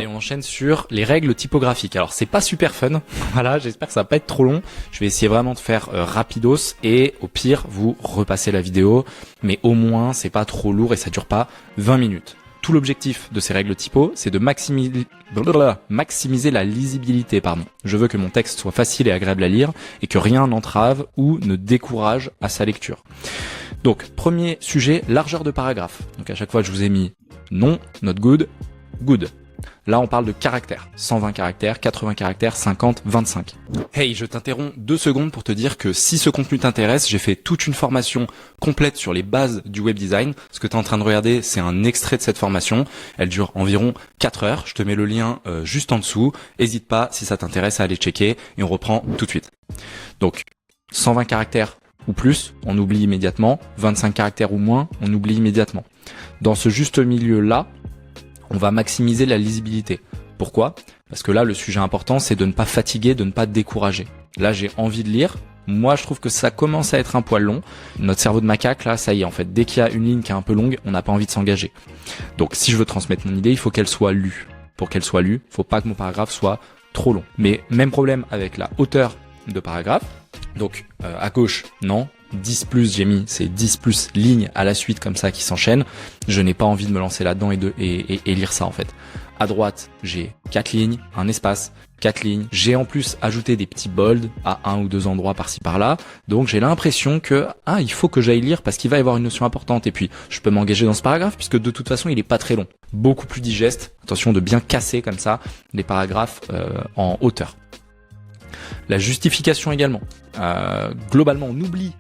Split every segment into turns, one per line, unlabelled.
Allez, on enchaîne sur les règles typographiques. Alors c'est pas super fun, voilà, j'espère que ça va pas être trop long. Je vais essayer vraiment de faire rapidos et au pire vous repassez la vidéo, mais au moins c'est pas trop lourd et ça dure pas 20 minutes. Tout l'objectif de ces règles typo, c'est de maximiser la lisibilité, Je veux que mon texte soit facile et agréable à lire et que rien n'entrave ou ne décourage à sa lecture. Donc, premier sujet, largeur de paragraphe. Donc à chaque fois, je vous ai mis non, not good, good. Là, on parle de caractères. 120 caractères, 80 caractères, 50, 25. Hey, je t'interromps 2 secondes pour te dire que si ce contenu t'intéresse, j'ai fait toute une formation complète sur les bases du web design. Ce que tu es en train de regarder, c'est un extrait de cette formation. Elle dure environ 4 heures. Je te mets le lien juste en dessous. N'hésite pas, si ça t'intéresse, à aller checker. Et on reprend tout de suite. Donc, 120 caractères ou plus, on oublie immédiatement. 25 caractères ou moins, on oublie immédiatement. Dans ce juste milieu-là, on va maximiser la lisibilité. Pourquoi ? Parce que là, le sujet important, c'est de ne pas fatiguer, de ne pas décourager. Là, j'ai envie de lire. Moi, je trouve que ça commence à être un poil long. Notre cerveau de macaque, là, ça y est, en fait. Dès qu'il y a une ligne qui est un peu longue, on n'a pas envie de s'engager. Donc, si je veux transmettre mon idée, il faut qu'elle soit lue. Pour qu'elle soit lue, il ne faut pas que mon paragraphe soit trop long. Mais même problème avec la hauteur de paragraphe. Donc, à gauche, non. 10 plus, j'ai mis, c'est 10 plus lignes à la suite comme ça qui s'enchaînent. Je n'ai pas envie de me lancer là-dedans et lire ça en fait. À droite, j'ai 4 lignes, un espace, 4 lignes. J'ai en plus ajouté des petits bold à 1 ou 2 endroits par-ci par-là. Donc j'ai l'impression que il faut que j'aille lire parce qu'il va y avoir une notion importante et puis je peux m'engager dans ce paragraphe puisque de toute façon il est pas très long. Beaucoup plus digeste. Attention de bien casser comme ça les paragraphes en hauteur. La justification également. Globalement, on oublie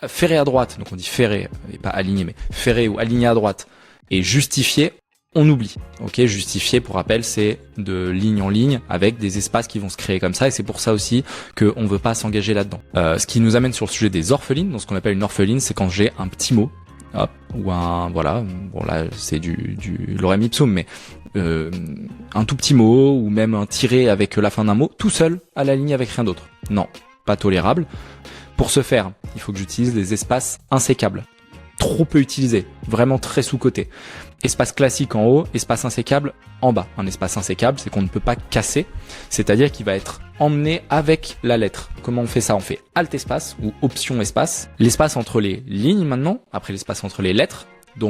ferré à droite, donc on dit ferré et pas aligné, mais ferré ou aligné à droite et justifié, on oublie. Ok, justifié pour rappel, c'est de ligne en ligne avec des espaces qui vont se créer comme ça et c'est pour ça aussi qu'on veut pas s'engager là-dedans. Ce qui nous amène sur le sujet des orphelines. Donc ce qu'on appelle une orpheline, c'est quand j'ai un petit mot, hop, ou un voilà, bon là c'est du lorem ipsum, mais un tout petit mot ou même un tiré avec la fin d'un mot, tout seul à la ligne avec rien d'autre. Non, pas tolérable. Pour ce faire, il faut que j'utilise des espaces insécables. Trop peu utilisés, vraiment très sous-cotés. Espace classique en haut, espace insécable en bas. Un espace insécable, c'est qu'on ne peut pas casser, c'est-à-dire qu'il va être emmené avec la lettre. Comment on fait ça ? On fait Alt espace ou Option espace. L'espace entre les lignes maintenant, après l'espace entre les lettres,